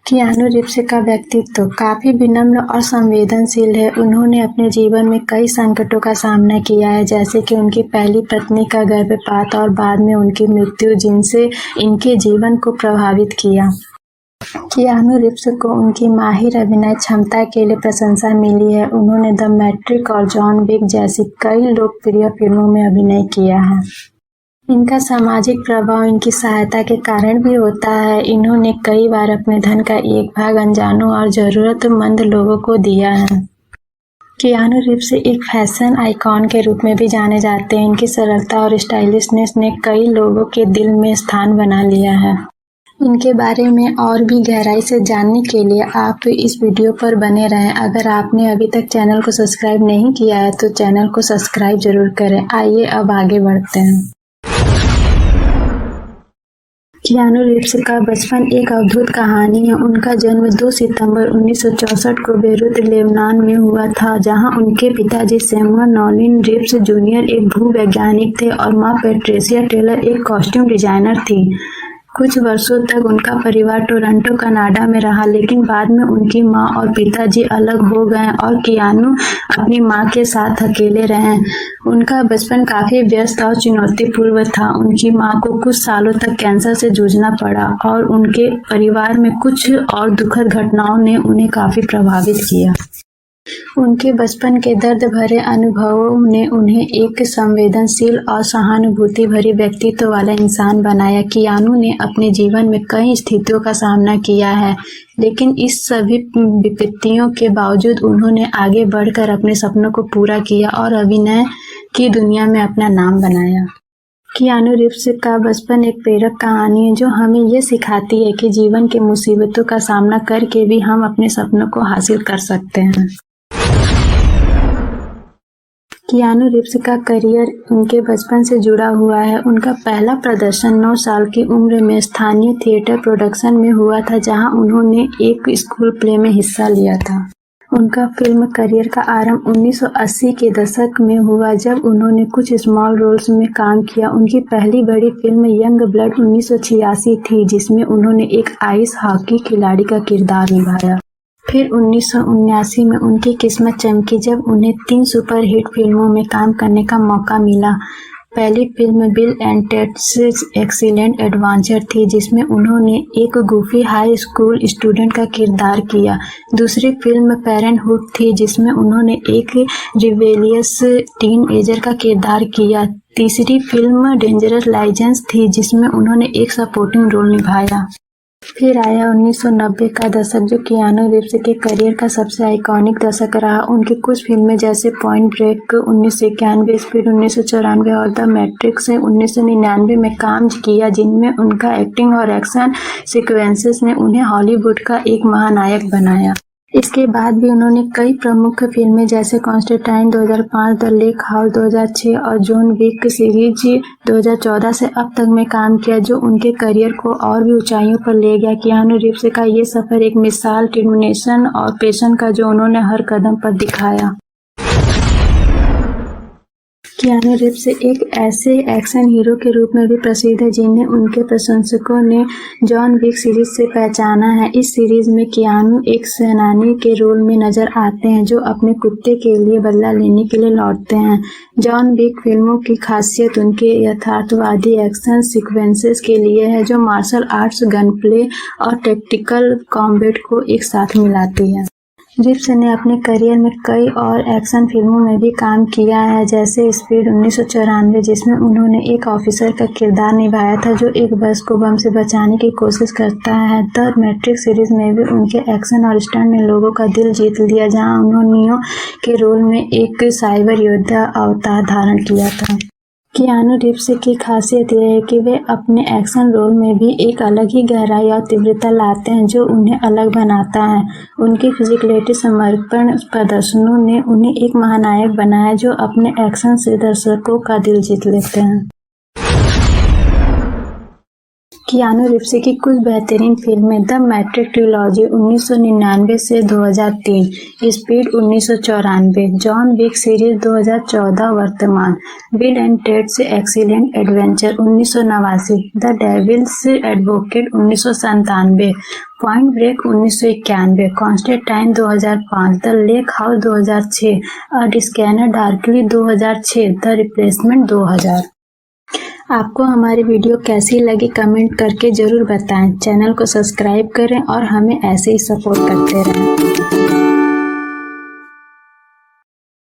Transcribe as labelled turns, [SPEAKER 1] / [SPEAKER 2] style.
[SPEAKER 1] Keanu Reeves का व्यक्तित्व काफी विनम्र और संवेदनशील है। उन्होंने अपने जीवन में कई संकटों का सामना किया है, जैसे कि उनकी पहली पत्नी का गर्भपात और बाद में उनकी मृत्यु, जिनसे इनके जीवन को प्रभावित किया। कियानू रीव्स को उनकी माहिर अभिनय क्षमता के लिए प्रशंसा मिली है। उन्होंने द मैट्रिक्स और जॉन विक जैसी कई लोकप्रिय फिल्मों में अभिनय किया है। इनका सामाजिक प्रभाव इनकी सहायता के कारण भी होता है। इन्होंने कई बार अपने धन का एक भाग अनजानों और जरूरतमंद लोगों को दिया है। कियानू रीव्स एक फैशन आइकॉन के रूप में भी जाने जाते हैं। इनकी सरलता और स्टाइलिशनेस ने कई लोगों के दिल में स्थान बना लिया है। इनके बारे में और भी गहराई से जानने के लिए आप इस वीडियो पर बने रहें। अगर आपने अभी तक चैनल को सब्सक्राइब नहीं किया है तो चैनल को सब्सक्राइब जरूर करें। आइए अब आगे बढ़ते हैं। कियानू रीव्स का बचपन एक अद्भुत कहानी है। उनका जन्म 2 सितंबर 1964 को बेरूत, लेबनान में हुआ था, जहां उनके पिताजी सैमुअल नॉलिन रीव्स जूनियर एक भूवैज्ञानिक थे और मां पैट्रिशिया टेलर एक कॉस्ट्यूम डिजाइनर थी। कुछ वर्षों तक उनका परिवार टोरंटो, कनाडा में रहा, लेकिन बाद में उनकी मां और पिताजी अलग हो गए और कियानू अपनी मां के साथ अकेले रहे। उनका बचपन काफी व्यस्त और चुनौतीपूर्ण था। उनकी मां को कुछ सालों तक कैंसर से जूझना पड़ा और उनके परिवार में कुछ और दुखद घटनाओं ने उन्हें काफी प्रभावित किया। उनके बचपन के दर्द भरे अनुभवों ने उन्हें एक संवेदनशील और सहानुभूति भरी व्यक्तित्व वाला इंसान बनाया। कियानू ने अपने जीवन में कई स्थितियों का सामना किया है, लेकिन इस सभी विपत्तियों के बावजूद उन्होंने आगे बढ़कर अपने सपनों को पूरा किया और अभिनय की दुनिया में अपना नाम बनाया। कियानू रीव्स का बचपन एक प्रेरक कहानी है जो हमें ये सिखाती है कि जीवन के मुसीबतों का सामना करके भी हम अपने सपनों को हासिल कर सकते हैं। कियानू रीव्स का करियर उनके बचपन से जुड़ा हुआ है। उनका पहला प्रदर्शन 9 साल की उम्र में स्थानीय थिएटर प्रोडक्शन में हुआ था, जहां उन्होंने एक स्कूल प्ले में हिस्सा लिया था। उनका फिल्म करियर का आरंभ 1980 के दशक में हुआ, जब उन्होंने कुछ स्मॉल रोल्स में काम किया। उनकी पहली बड़ी फिल्म यंग ब्लड 1986 थी, जिसमें उन्होंने एक आइस हॉकी खिलाड़ी का किरदार निभाया। फिर 1979 में उनकी किस्मत चमकी जब उन्हें 3 सुपरहिट फिल्मों में काम करने का मौका मिला। पहली film bill and Ted's excellent adventure थी, जिसमें उन्होंने एक गूफी हाई स्कूल स्टूडेंट का किरदार किया। दूसरी फिल्म पेरेंटहुड थी, जिसमें उन्होंने एक रिबेलियस टीनएजर का किरदार किया। तीसरी फिल्म डेंजरस लाइजेंस थी, जिसमें उन्होंने एक सपोर्टिंग रोल निभाया। फिर आया 1990 का दशक, जो कियानू रीव्स के करियर का सबसे आइकॉनिक दशक रहा। उनकी कुछ फिल्में जैसे पॉइंट ब्रेक 1991, स्पीड 1994 और द मैट्रिक्स 1999 में काम किया, जिनमें उनका एक्टिंग और एक्शन सीक्वेंसेस ने उन्हें हॉलीवुड का एक महानायक बनाया। इसके बाद भी उन्होंने कई प्रमुख फिल्में जैसे कॉन्स्टेंटाइन 2005, द लेक हाउस 2006 और जॉन विक सीरीज 2014 से अब तक में काम किया, जो उनके करियर को और भी ऊंचाइयों पर ले गया। कियानू रीव्स का ये सफर एक मिसाल डिटरमिनेशन और पैशन का, जो उन्होंने हर कदम पर दिखाया। कियानू रीव्स एक ऐसे एक्शन हीरो के रूप में भी प्रसिद्ध है, जिन्हें उनके प्रशंसकों ने जॉन विक सीरीज से पहचाना है। इस सीरीज में कियानू एक सेनानी के रोल में नजर आते हैं, जो अपने कुत्ते के लिए बदला लेने के लिए लौटते हैं। जॉन विक फिल्मों की खासियत उनके यथार्थवादी एक्शन सीक्वेंसेस के लिए है, जो मार्शल आर्ट्स, गन प्ले और टैक्टिकल कॉम्बैट को एक साथ मिलाती है। रीव्स ने अपने करियर में कई और एक्शन फिल्मों में भी काम किया है, जैसे स्पीड 1994, जिसमें उन्होंने एक ऑफिसर का किरदार निभाया था जो एक बस को बम से बचाने की कोशिश करता है। द मैट्रिक्स सीरीज में भी उनके एक्शन और स्टंट ने लोगों का दिल जीत लिया, जहां उन्होंने नियो के रोल में एक साइबर योद्धा अवतार धारण किया था। कियानू रीव्स की खासियत यह है कि वे अपने एक्शन रोल में भी एक अलग ही गहराई और तीव्रता लाते हैं, जो उन्हें अलग बनाता है। उनकी फिजिकलिटी समर्पण प्रदर्शनों ने उन्हें एक महानायक बनाया, जो अपने एक्शन से दर्शकों का दिल जीत लेते हैं। कियानू रीव्स की कुछ बेहतरीन फिल्में: द मैट्रिक्स ट्रिलॉजी 1999 से 2003, स्पीड 1994, जॉन विक सीरीज 2014 वर्तमान, Bill and Ted's excellent adventure 1989, the devil's advocate 1997, point break 1991, Constantine 2005, the lake house 2006, a scanner darkly 2006, the replacement 2000। आपको हमारी वीडियो कैसी लगी कमेंट करके ज़रूर बताएं। चैनल को सब्सक्राइब करें और हमें ऐसे ही सपोर्ट करते रहें।